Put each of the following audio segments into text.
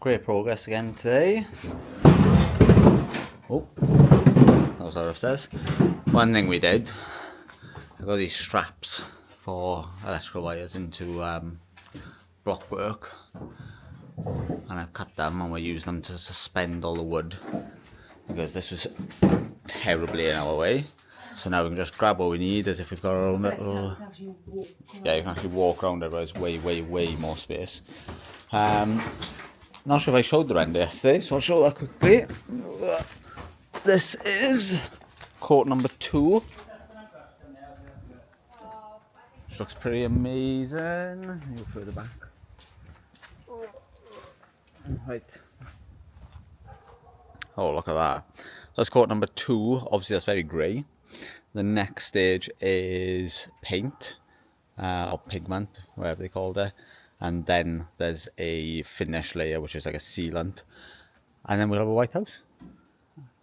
Great progress again today. Oh, that was our upstairs. One thing we did, I got these straps for electrical wires into block work, and I've cut them and we're using them to suspend all the wood because this was terribly in our way. So now we can just grab what we need as if we've got our own little... Yeah, you can actually walk around it, but it's way more space. Not sure if I showed the render yesterday, so I'll show that quickly. This is coat number 2. Which looks pretty amazing. Go further back. Right. Oh, look at that. That's coat number 2. Obviously, that's very grey. The next stage is paint, or pigment, whatever they called it. And then there's a finish layer, which is like a sealant. And then we'll have a white house.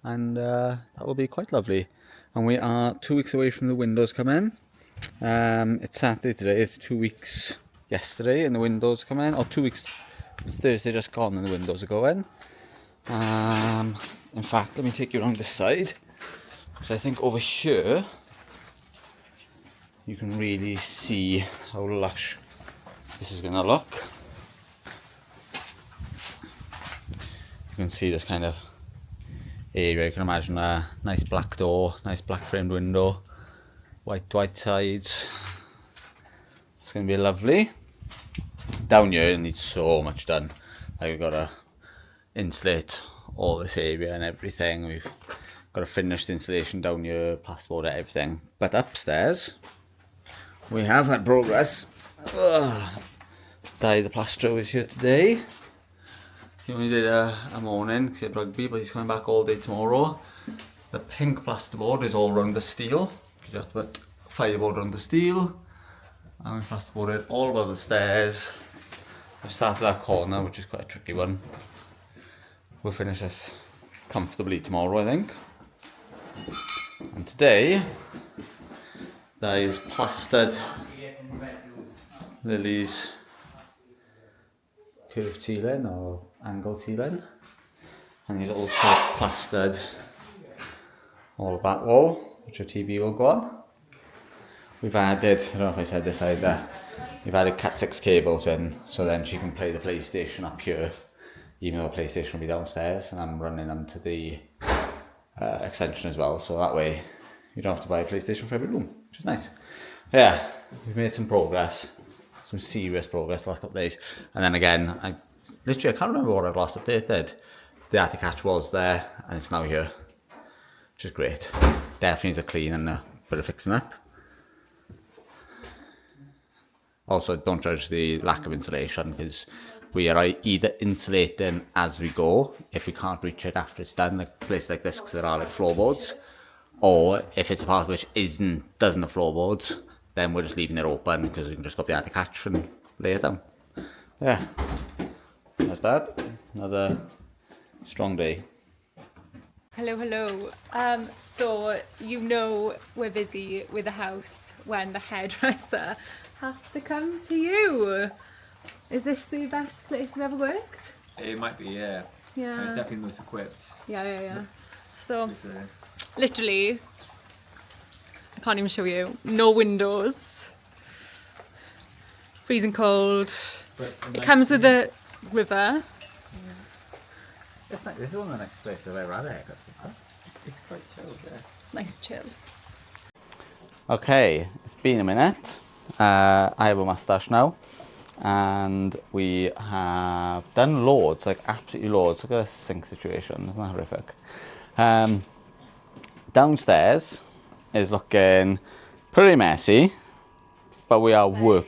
And that will be quite lovely. And we are 2 weeks away from the windows coming. It's Saturday today, it's 2 weeks yesterday and the windows come in. Or 2 weeks, it's Thursday just gone and the windows are going. In fact, let me take you around this side. So I think over here, you can really see how lush this is going to look. You can see this kind of area. You can imagine a nice black door, nice black framed window, white sides. It's going to be lovely. Down here, it needs so much done. Like we've got to insulate all this area and everything. We've got to finish the insulation down here, plasterboard everything. But upstairs, we have had progress. Di, the plasterer, was here today. He only did a morning because he had rugby, but he's coming back all day tomorrow. The pink plasterboard is all round the steel. You just put fireboard around the steel, and we plasterboarded all above the stairs. I've started that corner, which is quite a tricky one. We'll finish this comfortably tomorrow, I think. And today, there is plastered Lily's curved ceiling or angle ceiling, and he's also plastered all of that wall, which your TV will go on. We've added, I don't know if I said this either, we've added Cat6 cables in, so then she can play the PlayStation up here, even though the PlayStation will be downstairs, and I'm running them to the extension as well, so that way you don't have to buy a PlayStation for every room, which is nice. Yeah, we've made some progress, some serious progress the last couple of days, and then again, I can't remember what our last update did. The attic hatch was there, and it's now here, which is great. Definitely needs a clean and a bit of fixing up. Also, don't judge the lack of insulation, because we are either insulating as we go, if we can't reach it after it's done, like a place like this, because there are like floorboards, or if it's a part which doesn't have floorboards, then we're just leaving it open, because we can just go up the attic hatch and lay it down. Yeah, that's that. Another strong day. Hello. So you know we're busy with the house when the hairdresser has to come to you. Is this the best place you've ever worked? It might be, yeah. Yeah. It's definitely the most equipped. Yeah. So, literally, I can't even show you. No windows. Freezing cold. It comes with a river. This is one of the nicest places I've ever had a haircut. It's quite chilled, yeah. Nice chill. Okay, it's been a minute. I have a moustache now, and we have done loads, like absolutely loads. Look at this sink situation, isn't that horrific? Downstairs is looking pretty messy, but we are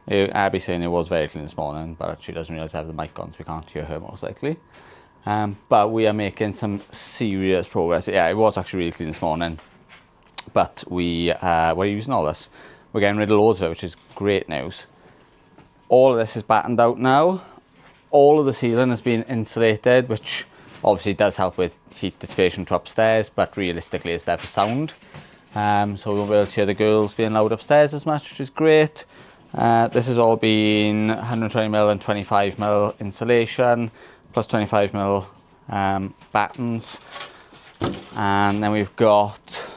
Abby's saying it was very clean this morning, but she doesn't realise I have the mic on, so we can't hear her most likely. But we are making some serious progress. Yeah, it was actually really clean this morning, but we're using all this. We're getting rid of loads of it, which is great news. All of this is battened out now. All of the ceiling has been insulated, which obviously does help with heat dissipation to upstairs, but realistically it's there for sound. So we won't be able to hear the girls being loud upstairs as much, which is great. This has all been 120mm and 25mm insulation, plus 25mm battens. And then we've got,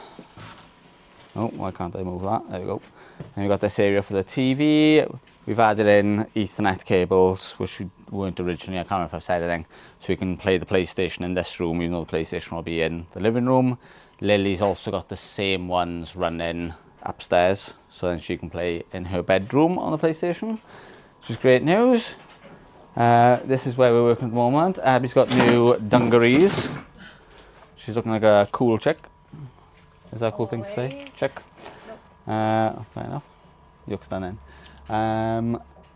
oh, why can't I move that? There we go. And we've got this area for the TV. We've added in Ethernet cables, which weren't originally, I can't remember if I've said anything. So we can play the PlayStation in this room, even though the PlayStation will be in the living room. Lily's also got the same ones running upstairs, so then she can play in her bedroom on the PlayStation, which is great news. This is where we're working at the moment. Abby's got new dungarees. She's looking like a cool chick. Is that a cool thing to say? Chick? Fair enough. You look stunning.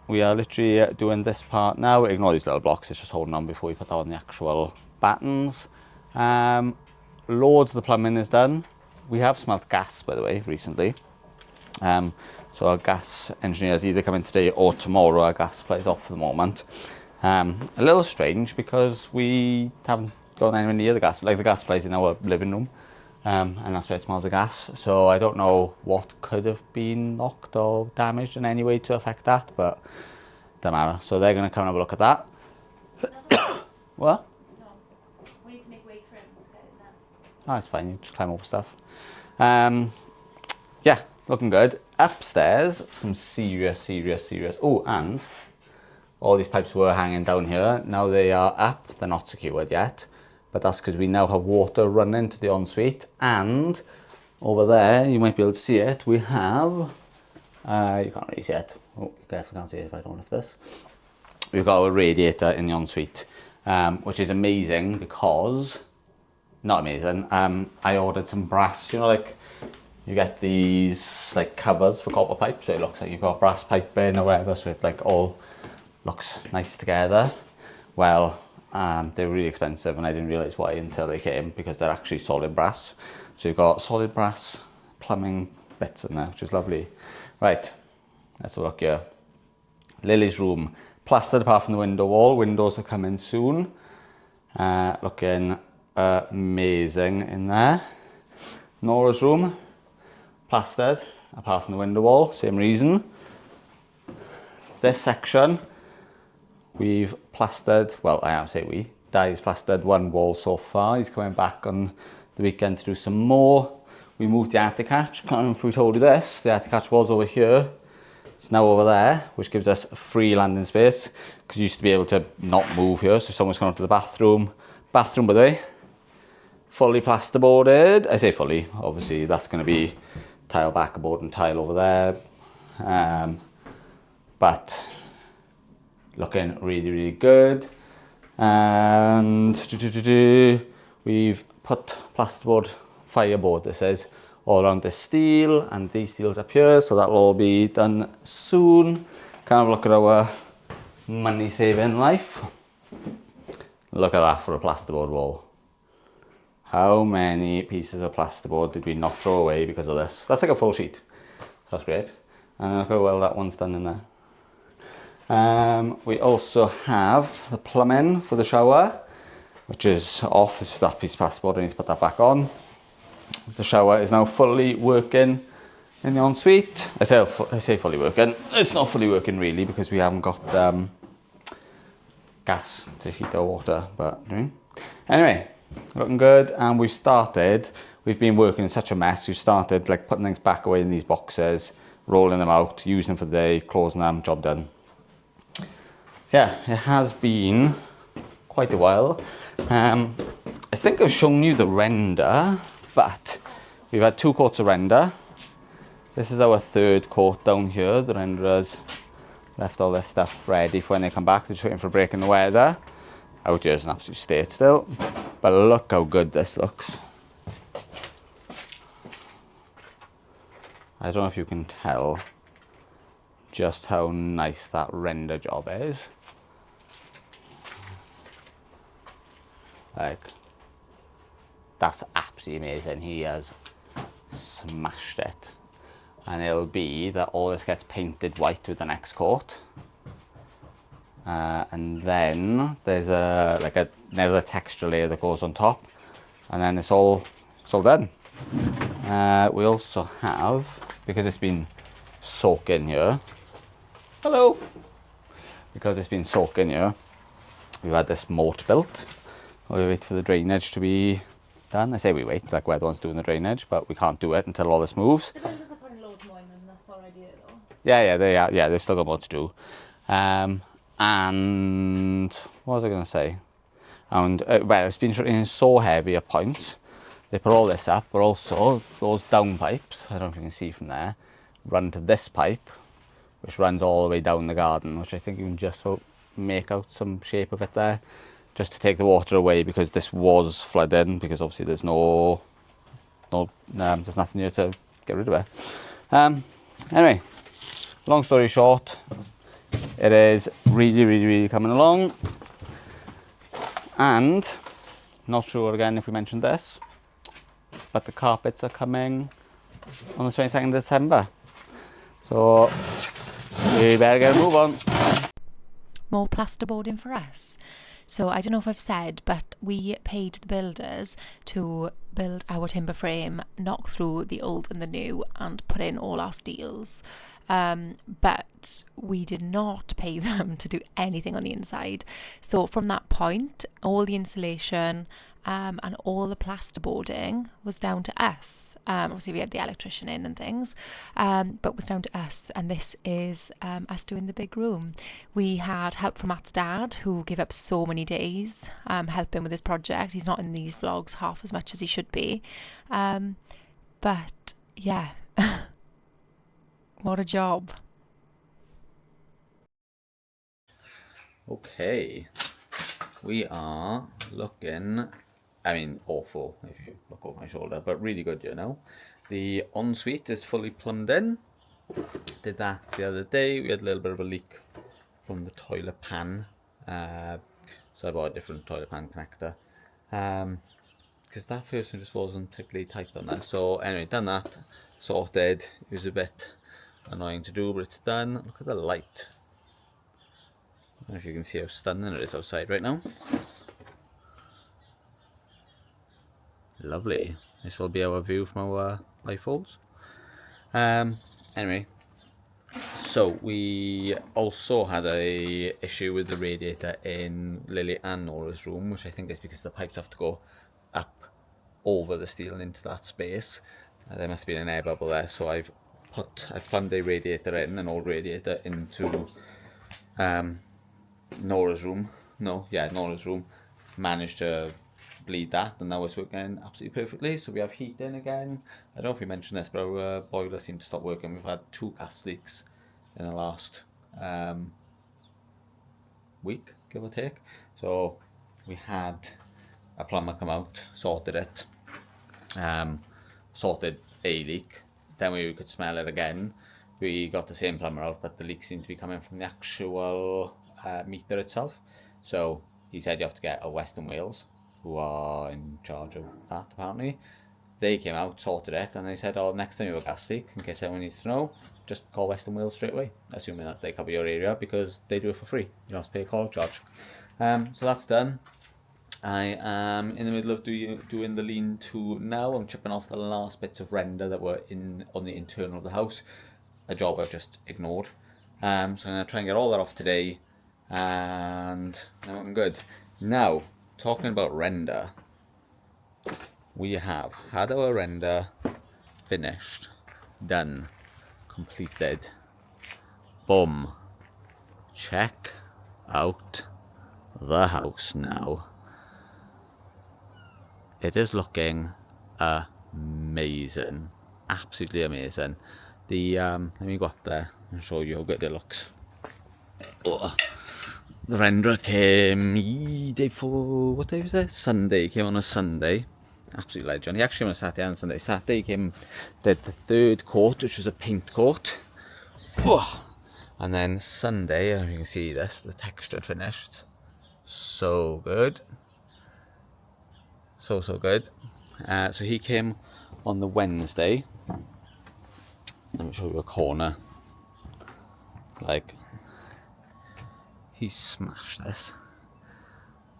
We are literally doing this part now. Ignore these little blocks, it's just holding on before we put on the actual battens. Loads of the plumbing is done. We have smelt gas, by the way, recently. So our gas engineer's either coming today or tomorrow. Our gas supply is off for the moment. A little strange because we haven't gone anywhere near the gas. Like the gas supply is in our living room. And that's where it smells of gas. So I don't know what could have been knocked or damaged in any way to affect that, but it doesn't matter. So they're going to come and have a look at that. What? No. We need to make way for him to get in there. Oh, it's fine. You just climb over stuff. Yeah, looking good. Upstairs, some serious. Oh, and all these pipes were hanging down here. Now they are up. They're not secured yet. But that's because we now have water running to the ensuite. And over there, you might be able to see it, we have, you can't really see it. Oh, you definitely can't see it if I don't lift this. We've got a radiator in the ensuite, which is amazing because, not amazing, I ordered some brass, you know, like you get these like covers for copper pipes, so it looks like you've got brass pipe in or whatever, so it like all looks nice together. Well, they were really expensive and I didn't realise why until they came, because they're actually solid brass. So you've got solid brass plumbing bits in there, which is lovely. Right, let's have a look here. Lily's room, plastered apart from the window wall. Windows are coming soon. Looking amazing in there. Nora's room, plastered apart from the window wall, same reason. This section, we've plastered, well, I say we, Daddy's plastered one wall so far. He's coming back on the weekend to do some more. We moved the attic hatch. Can't remember if we told you this. The attic hatch was over here. It's now over there, which gives us free landing space, because you used to be able to not move here. So if someone's going up to the bathroom, by the way, fully plasterboarded. I say fully, obviously that's going to be tile backerboard and tile over there. But looking really good. And we've put plasterboard, fireboard, this is, all around the steel, and these steels up here, so that'll all be done soon. Kind of look at our money saving life. Look at that for a plasterboard wall. How many pieces of plasterboard did we not throw away because of this? That's like a full sheet. That's great. And look how well that one's done in there. We also have the plumbing for the shower, which is off. This is that piece of plasterboard. I need to put that back on. The shower is now fully working in the ensuite. I say fully working. It's not fully working really, because we haven't got gas to heat our water. But anyway, looking good. And we've been working in such a mess. We've started like putting things back away in these boxes, rolling them out, using them for the day, closing them, job done. Yeah, it has been quite a while. I think I've shown you the render, but we've had 2 coats of render. This is our 3rd coat down here. The renderers left all this stuff ready for when they come back. They're just waiting for a break in the weather. Out here is an absolute state still, but look how good this looks. I don't know if you can tell just how nice that render job is. Like, that's absolutely amazing. He has smashed it. And it'll be that all this gets painted white with the next coat. And then there's another texture layer that goes on top. And then it's all done. We also have, because it's been soaking here, Hello. Because it's been soaking here, we've had this moat built. We wait for the drainage to be done. I say we wait, like we're the ones doing the drainage, but we can't do it until all this moves. The builders are putting loads more in than this already, though. Yeah, they are. Yeah, they've still got more to do. And what was I going to say? And well, it's been in so heavy at points. They put all this up, but also those down pipes, I don't know if you can see from there, run to this pipe, which runs all the way down the garden, which I think you can just about make out some shape of it there, just to take the water away, because this was flooding, because obviously there's there's nothing here to get rid of it. Anyway, long story short, it is really coming along. And not sure again if we mentioned this, but the carpets are coming on the 22nd of December. So we better get a move on. More plasterboarding for us. So I don't know if I've said, but we paid the builders to build our timber frame, knock through the old and the new, and put in all our steels. But we did not pay them to do anything on the inside. So from that point, all the insulation and all the plasterboarding was down to us. Obviously we had the electrician in and things, but was down to us, and this is us doing the big room. We had help from Matt's dad, who gave up so many days helping with this project. He's not in these vlogs half as much as he should be, but yeah. What a job. Okay, we are looking, I mean, awful if you look over my shoulder, but really good, you know. The ensuite is fully plumbed in. Did that the other day. We had a little bit of a leak from the toilet pan, so I bought a different toilet pan connector, because that first one just wasn't particularly tight on there. So anyway, done that, sorted. It was a bit annoying to do, but it's done. Look at the light. I don't know if you can see how stunning it is outside right now. Lovely. This will be our view from our rifles. Anyway, so we also had a issue with the radiator in Lily and Nora's room, which I think is because the pipes have to go up over the steel and into that space. There must have been an air bubble there, so I've plumbed a radiator in, an old radiator, into Nora's room. Nora's room. Managed to bleed that, and now it's working absolutely perfectly. So we have heat in again. I don't know if we mentioned this, but our boiler seemed to stop working. We've had 2 gas leaks in the last week, give or take. So we had a plumber come out, sorted it, sorted a leak. Then we could smell it again. We got the same plumber out, but the leak seemed to be coming from the actual meter itself. So he said you have to get a Western Wales, who are in charge of that apparently. They came out, sorted it, and they said, oh, next time you have a gas leak, in case anyone needs to know, just call Western Wales straight away, assuming that they cover your area, because they do it for free. You don't have to pay a call charge. So that's done. I am in the middle of doing the lean-to now. I'm chipping off the last bits of render that were on the internal of the house, a job I've just ignored. So I'm going to try and get all that off today, and I'm looking good. Now, talking about render, we have had our render finished, done, completed. Boom. Check out the house now. It is looking amazing, absolutely amazing. Let me go up there and show you how good it looks. Oh. The renderer came what day was it? Sunday. He came on a Sunday. Absolute legend. He actually came on a Saturday and Sunday. Saturday he came, did the 3rd coat, which was a paint coat. Oh. And then Sunday, you can see this, the textured finish. It's so good. So good. So he came on the Wednesday. Let me show you a corner. Like, he smashed this.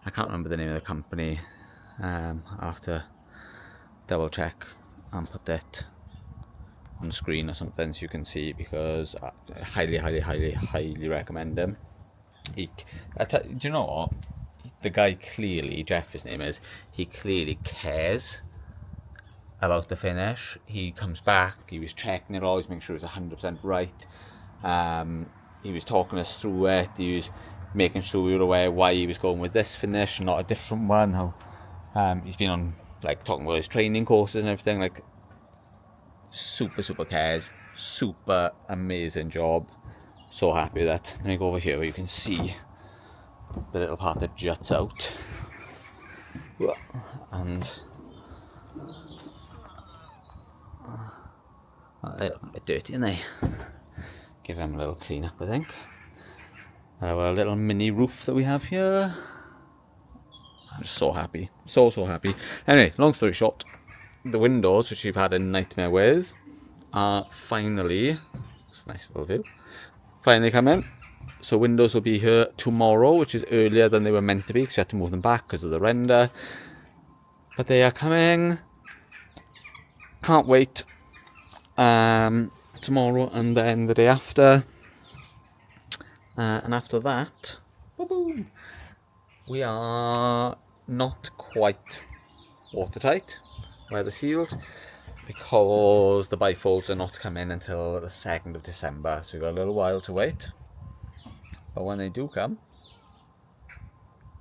I can't remember the name of the company. I'll have to double check and put it on screen or something so you can see, because I highly recommend him. Do you know what? The guy clearly, Jeff his name is, he clearly cares about the finish. He comes back, he was checking it always, making sure it was 100% right. He was talking us through it, he was making sure we were aware why he was going with this finish and not a different one. How he's been on, like, talking about his training courses and everything. Like, super cares, super amazing job. So happy with that. Let me go over here where you can see the little part that juts out, and they're a bit dirty, aren't they? Give them a little clean up, I think. Our little mini roof that we have here. I'm just so happy, so happy. Anyway, long story short, the windows, which we've had a nightmare with, are finally, it's a nice little view, finally come in. So windows will be here tomorrow, which is earlier than they were meant to be because we had to move them back because of the render. But they are coming. Can't wait. Tomorrow and then the day after. And after that, boom, we are not quite watertight, weather sealed, because the bifolds are not coming until the 2nd of December. So we've got a little while to wait. But when they do come,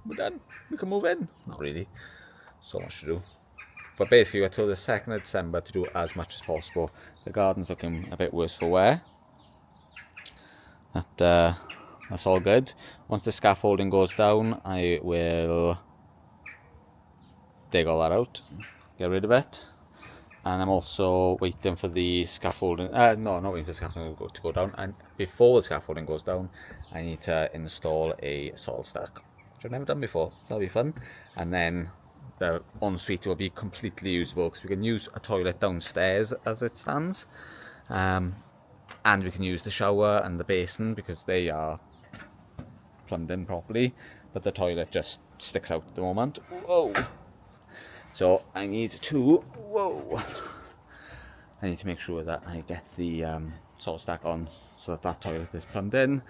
we're done. We can move in. Not really. So much to do. But basically, we've got till the 2nd of December to do as much as possible. The garden's looking a bit worse for wear. That's all good. Once the scaffolding goes down, I will dig all that out, get rid of it. And I'm also waiting for the scaffolding, no, not waiting for the scaffolding to go down. And before the scaffolding goes down, I need to install a soil stack, which I've never done before. So that'll be fun. And then the ensuite will be completely usable, because we can use a toilet downstairs as it stands. And we can use the shower and the basin because they are plumbed in properly. But the toilet just sticks out at the moment. Whoa! So I need to, I need to make sure that I get the salt stack on so that toilet is plumbed in.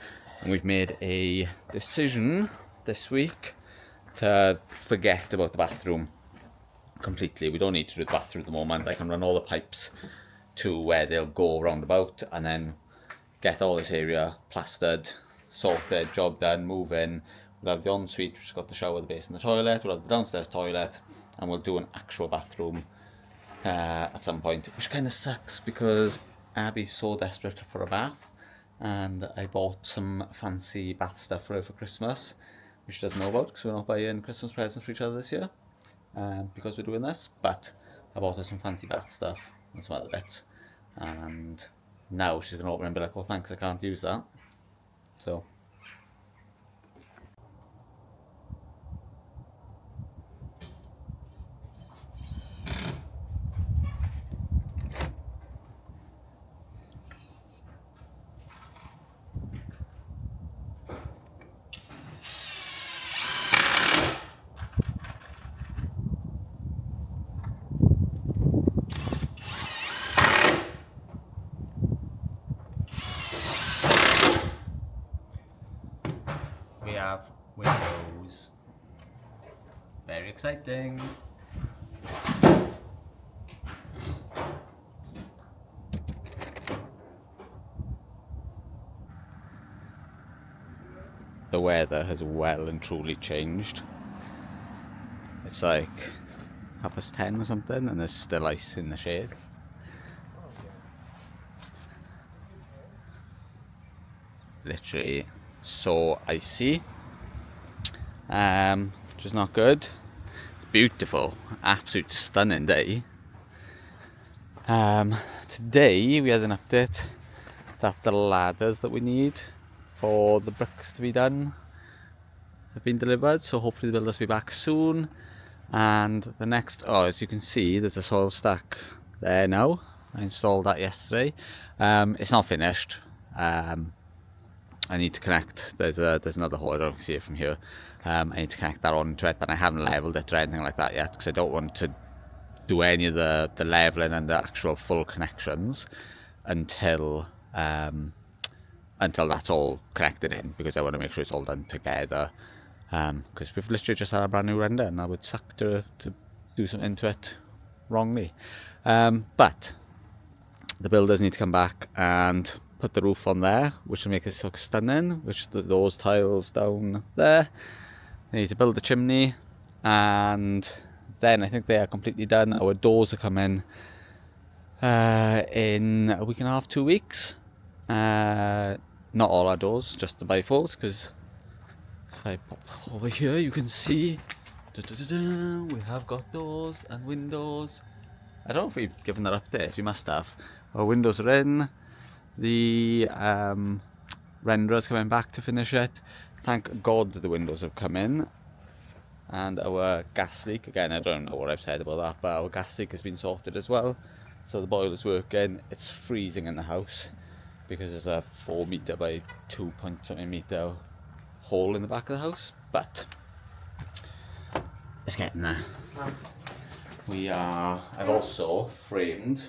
And we've made a decision this week to forget about the bathroom completely. We don't need to do the bathroom at the moment. I can run all the pipes to where they'll go round about, and then get all this area plastered, sorted, job done, move in. We'll have the ensuite, which has got the shower, the basin, the toilet. We'll have the downstairs toilet, and we'll do an actual bathroom at some point, which kind of sucks because Abby's so desperate for a bath, and I bought some fancy bath stuff for her for Christmas, which she doesn't know about because we're not buying Christmas presents for each other this year because we're doing this. But I bought her some fancy bath stuff and some other bits, and now she's going to open it and be like, oh thanks, I can't use that. So we have windows. Very exciting. The weather has well and truly changed. It's like 10:30 or something, and there's still ice in the shade. Literally so icy, which is not good. It's beautiful, absolute stunning day. Today we had an update that the ladders that we need for the bricks to be done have been delivered, so hopefully the builders will be back soon. And the next, as you can see, there's a soil stack there now. I installed that yesterday. It's not finished. I need to connect, there's another hole, I don't know if you can see it from here. I need to connect that onto it, but I haven't leveled it or anything like that yet because I don't want to do any of the leveling and the actual full connections until that's all connected in, because I want to make sure it's all done together. Because we've literally just had a brand new render, and I would suck to do something to it wrongly. But the builders need to come back and put the roof on there, which will make it look stunning, which those tiles down there. They need to build the chimney, and then I think they are completely done. Our doors are coming in a week and a half, 2 weeks. Not all our doors, just the bifolds, because if I pop over here you can see we have got doors and windows. I don't know if we've given that update, we must have. Our windows are in, the renderer's coming back to finish it. Thank God the windows have come in. And our gas leak, again, I don't know what I've said about that, but our gas leak has been sorted as well. So the boiler's working. It's freezing in the house because there's a 4 metre by 2 point something metre hole in the back of the house, but it's getting there. I've also framed,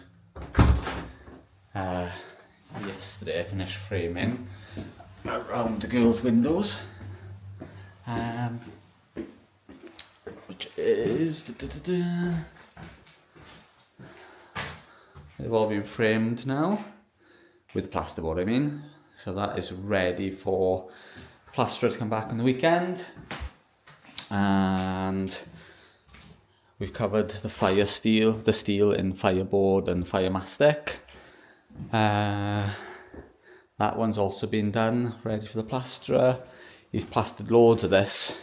yesterday I finished framing around the girls' windows, which is, they've all been framed now, with plasterboard I mean, so that is ready for plasterer to come back on the weekend. And we've covered the steel in fireboard and fire mastic. That one's also been done, ready for the plasterer. He's plastered loads of this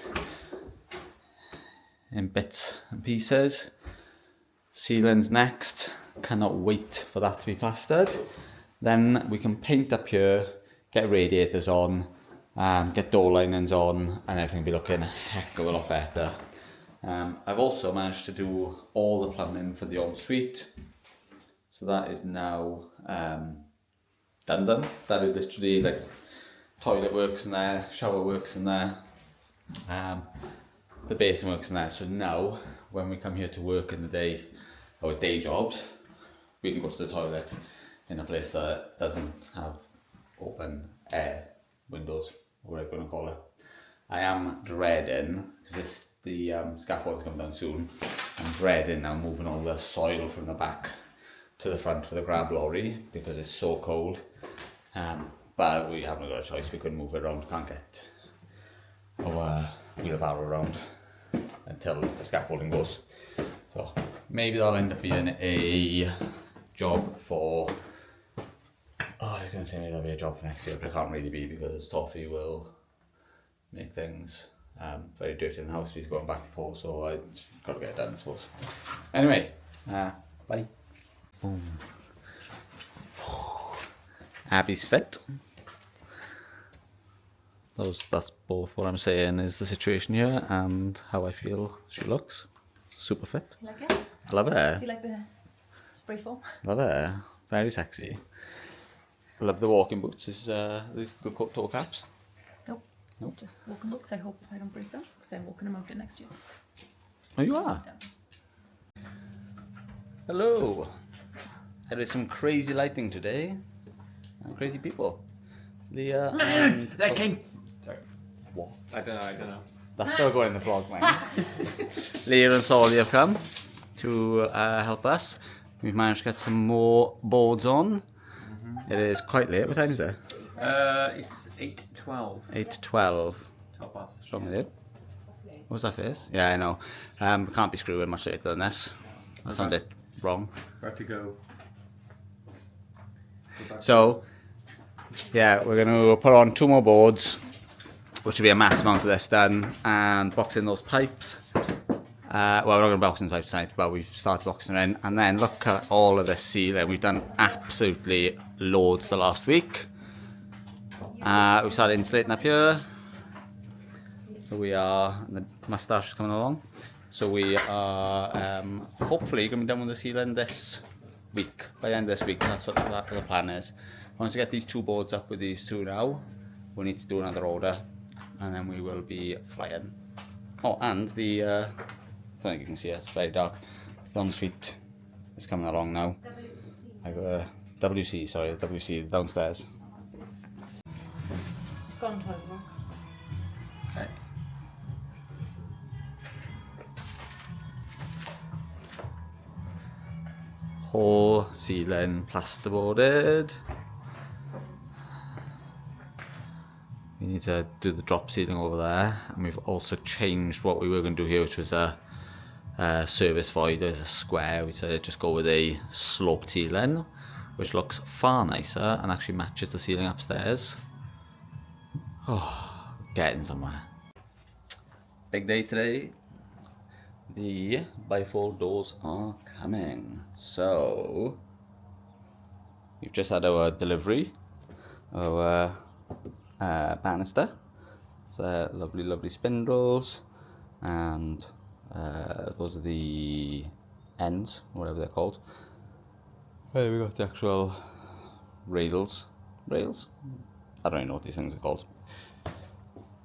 in bits and pieces. Ceiling's next, cannot wait for that to be plastered. Then we can paint up here, get radiators on, get door linings on, and everything will be looking a heck of a lot better. I've also managed to do all the plumbing for the ensuite, so that is now done. That is literally like toilet works in there, shower works in there, the basin works in there. So now when we come here to work in the day, our day jobs, we can go to the toilet in a place that doesn't have open air windows, or whatever you want to call it. I am dreading, because the scaffold's coming down soon, I'm dreading now moving all the soil from the back to the front for the grab lorry, because it's so cold. But we haven't got a choice, we couldn't move it around, can't get our wheelbarrow around until the scaffolding goes. So maybe that'll end up being a job for, I was going to say maybe that'll be a job for next year, but it can't really be, because Toffee will make things very dirty in the house. He's going back and forth, so I've got to get it done, I suppose. Anyway, bye. Boom. Abby's fit. That's both what I'm saying is the situation here and how I feel she looks. Super fit. You like it? I love her. Do you like the spray foam? Love her. Very sexy. I love the walking boots. Is these the toe caps? Nope. Nope. Just walking boots. I hope I don't break them, because I'm walking them out next year. Oh, you are? Yeah. Hello. There is some crazy lighting today. And crazy people. Leah and... That came. Sorry. What? I don't know. That's still going in the vlog, man. Leah and Solly have come to help us. We've managed to get some more boards on. It is quite late. What time is it? It's 8:12. 8:12. Top off. What's wrong with you? What was that face? Yeah, I know. We can't be screwing much later than this. That sounds a bit wrong. About to go. So, yeah, we're going to put on 2 more boards, which will be a mass amount of this done, and box in those pipes. Well, we're not going to box in the pipes tonight, but we've started boxing in. And then look at all of this ceiling. We've done absolutely loads the last week. We started insulating up here. So we are, and the moustache is coming along. So we are hopefully going to be done with the ceiling this week. By the end of this week, that's what the plan is. Once we get these 2 boards up with these 2 now, we'll need to do another order, and then we will be flying. Oh, and the, I don't think you can see it, it's very dark. The ensuite is coming along now. I got to WC, sorry, WC downstairs. It's gone over. Okay. Whole ceiling plasterboarded. We need to do the drop ceiling over there, and we've also changed what we were going to do here, which was a service void. There's a square. We decided to just go with a sloped ceiling, which looks far nicer and actually matches the ceiling upstairs. Oh, getting somewhere. Big day today. The bifold doors are coming. So we've just had our delivery, our banister. So lovely spindles, and those are the ends, whatever they're called. We got the actual rails. I don't even know what these things are called.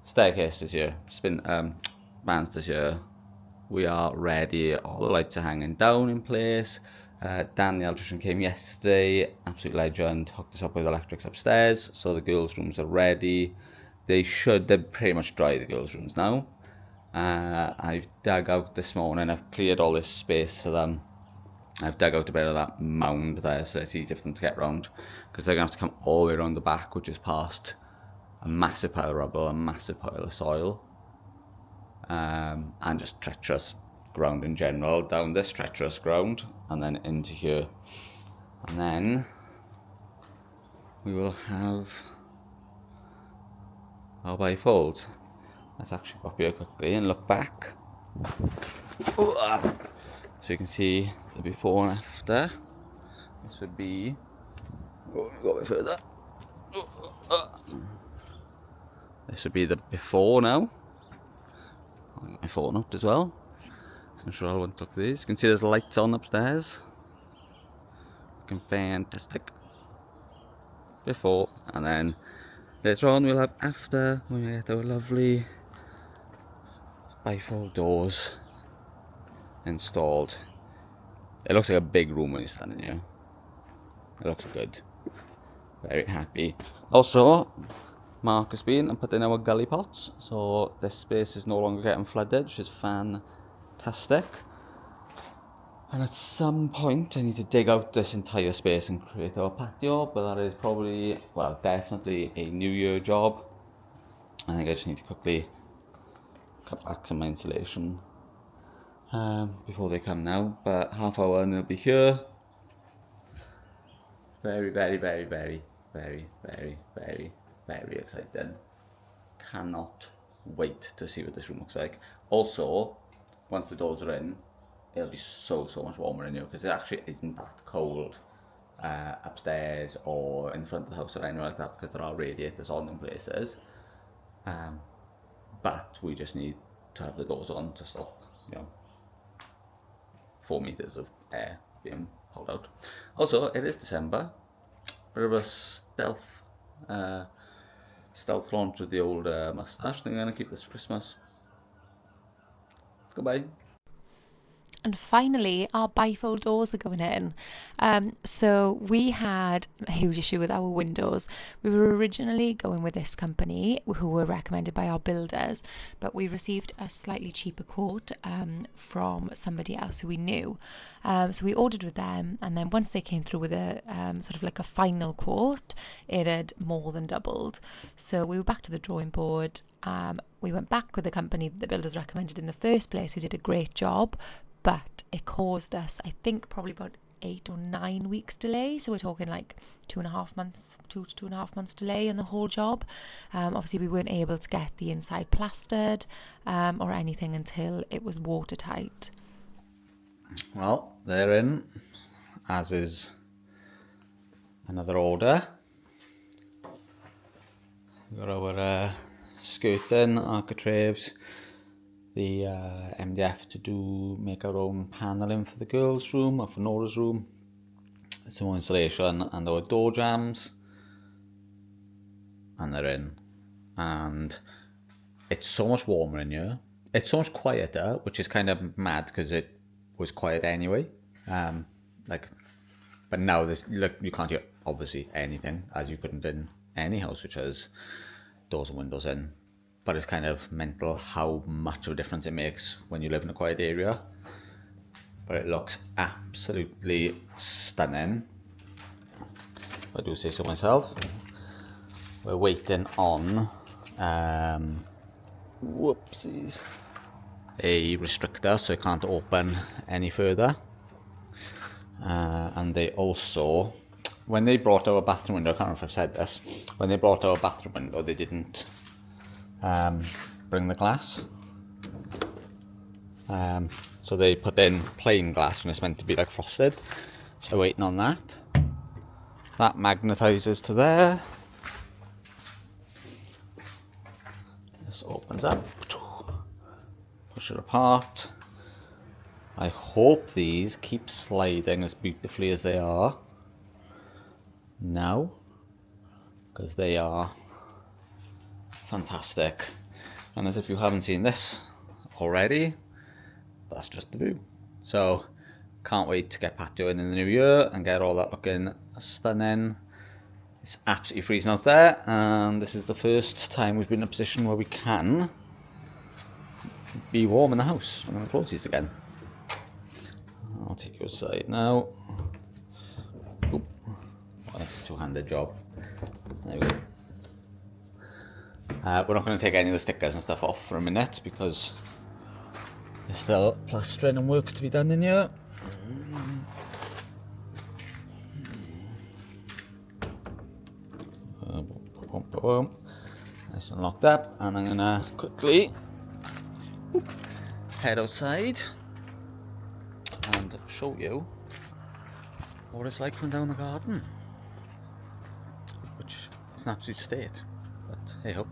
Staircase is here, banisters here. We are ready. All the lights are hanging down in place. Dan the electrician came yesterday, absolute legend, hooked us up with electrics upstairs, so the girls' rooms are ready. They're pretty much dry, the girls' rooms now. I've dug out this morning, I've cleared all this space for them. I've dug out a bit of that mound there, so it's easier for them to get around, because they're going to have to come all the way around the back, which is past a massive pile of rubble, a massive pile of soil, and just treacherous ground in general, down this treacherous ground, and then into here. And then we will have our bifolds. Let's actually go up here quickly and look back. So you can see the before and after. This would be, go a bit further. This would be the before now. I'll get my phone up as well, so I'm sure I won't look at these. You can see there's lights on upstairs. Looking fantastic. Before, and then later on we'll have after, when we get our lovely bifold doors installed. It looks like a big room when you're standing here. It looks good. Very happy. Also, Mark has been and put in our gully pots, so this space is no longer getting flooded, which is fantastic. And at some point I need to dig out this entire space and create our patio, but that is probably, well, definitely a New Year job. I think I just need to quickly cut back some of my insulation before they come now, but half hour and they'll be here. Very excited. Cannot wait to see what this room looks like. Also, once the doors are in, it'll be so much warmer in here, because it actually isn't that cold upstairs or in the front of the house or anywhere like that, because there are radiators on in places. But we just need to have the doors on to stop, 4 meters of air being pulled out. Also, it is December. Bit of a stealth launch with the old moustache. I think I'm going to keep this for Christmas. Goodbye. And finally, our bifold doors are going in. So we had a huge issue with our windows. We were originally going with this company who were recommended by our builders, but we received a slightly cheaper quote from somebody else who we knew. So we ordered with them, and then once they came through with a sort of like a final quote, it had more than doubled. So we were back to the drawing board. We went back with the company that the builders recommended in the first place, who did a great job, but it caused us, I think, probably about 8 or 9 weeks delay. So we're talking like 2.5 months, 2 to 2.5 months delay on the whole job. Obviously, we weren't able to get the inside plastered or anything until it was watertight. Well, they're in, as is another order. We've got our skirting, architraves, the MDF to make our own panelling for the girls' room or for Nora's room, some more insulation, and our door jambs, and they're in. And it's so much warmer in here. It's so much quieter, which is kind of mad because it was quiet anyway. Like But now this, look, you can't hear obviously anything, as you couldn't in any house which has doors and windows in. But it's kind of mental how much of a difference it makes when you live in a quiet area. But it looks absolutely stunning, if I do say so myself. We're waiting on whoopsies, a restrictor so it can't open any further. And they also, when they brought our bathroom window, I can't remember if I've said this, when they brought our bathroom window they didn't bring the glass. So they put in plain glass when it's meant to be like frosted. So waiting on that. That magnetizes to there. This opens up. Push it apart. I hope these keep sliding as beautifully as they are now, because they are fantastic. And as if you haven't seen this already, that's just the view. So can't wait to get patioing in the new year and get all that looking stunning. It's absolutely freezing out there, and this is the first time we've been in a position where we can be warm in the house. I'm going to close these again. I'll take you aside now. Oop. Oh, that's a two-handed job. There we go. We're not going to take any of the stickers and stuff off for a minute because there's still plastering and work to be done in here. Nice and locked up, and I'm going to quickly head outside and show you what it's like from down the garden, which is an absolute state, but hey ho.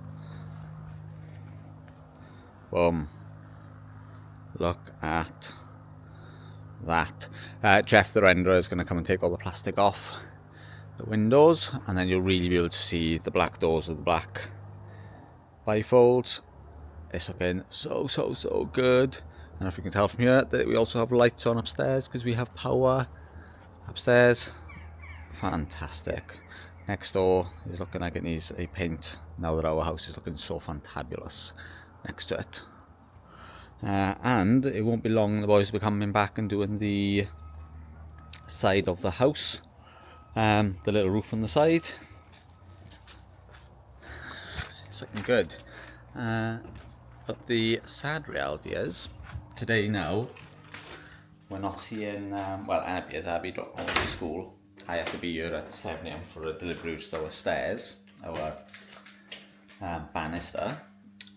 Boom. Look at that. Jeff the renderer is going to come and take all the plastic off the windows, and then you'll really be able to see the black doors with the black bifolds. It's looking so good. And if you can tell from here that we also have lights on upstairs because we have power upstairs. Fantastic. Next door is looking like it needs a paint now that our house is looking so fantabulous next to it. And it won't be long the boys will be coming back and doing the side of the house, the little roof on the side. It's looking good. But the sad reality is, today now, we're not seeing, well, Abby dropped me off to school. I have to be here at 7 AM for a delivery to our stairs, our banister.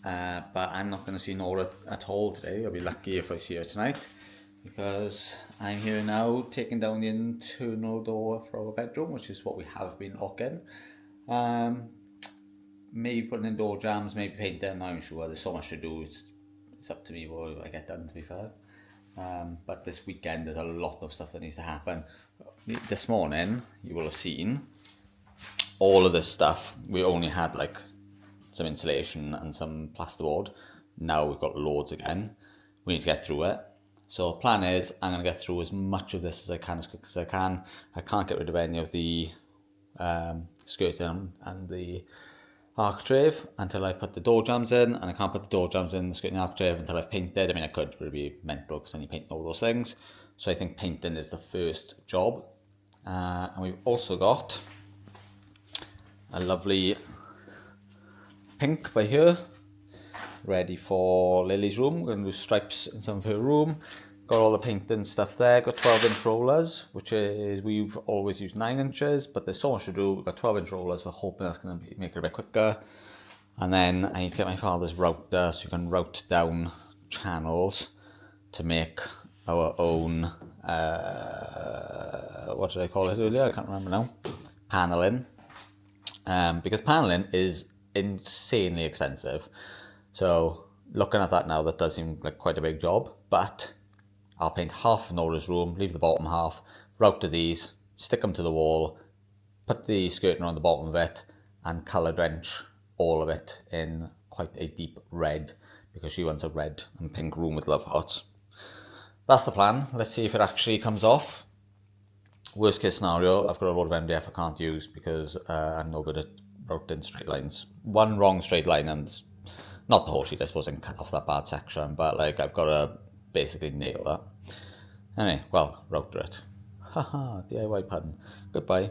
But I'm not going to see Nora at all today. I'll be lucky if I see her tonight, because I'm here now taking down the internal door for our bedroom, which is what we have been locking. Maybe putting in door jams, maybe painting, I'm not sure. There's so much to do. It's up to me what I get done, to be fair. But this weekend there's a lot of stuff that needs to happen. This morning you will have seen all of this stuff. We only had like some insulation and some plasterboard. Now we've got loads again. We need to get through it. So the plan is I'm going to get through as much of this as I can, as quick as I can. I can't get rid of any of the skirting and the architrave until I put the door jambs in, and I can't put the door jambs in the skirting architrave until I've painted. I mean, I could, but it'd be mental because I need painting all those things. So I think painting is the first job. And we've also got a lovely pink by here, ready for Lily's room. We're going to do stripes in some of her room. Got all the painting stuff there. Got 12-inch rollers, which is, we've always used 9 inches, but there's so much to do. We've got 12-inch rollers. We're hoping that's going to make it a bit quicker. And then I need to get my father's router so we can route down channels to make our own, what did I call it earlier? I can't remember now. Paneling. Because paneling is insanely expensive. So looking at that now, that does seem like quite a big job, but I'll paint half of Nora's room, leave the bottom half, router these, stick them to the wall, put the skirting around the bottom of it, and colour drench all of it in quite a deep red, because she wants a red and pink room with love hearts. That's the plan. Let's see if it actually comes off. worst case scenario, I've got a load of MDF I can't use because I'm no good at routing straight lines. One wrong straight line and not the whole sheet, I suppose, and cut off that bad section, but like I've got to basically nail that. Anyway, well, router it. Haha, DIY pun. Goodbye.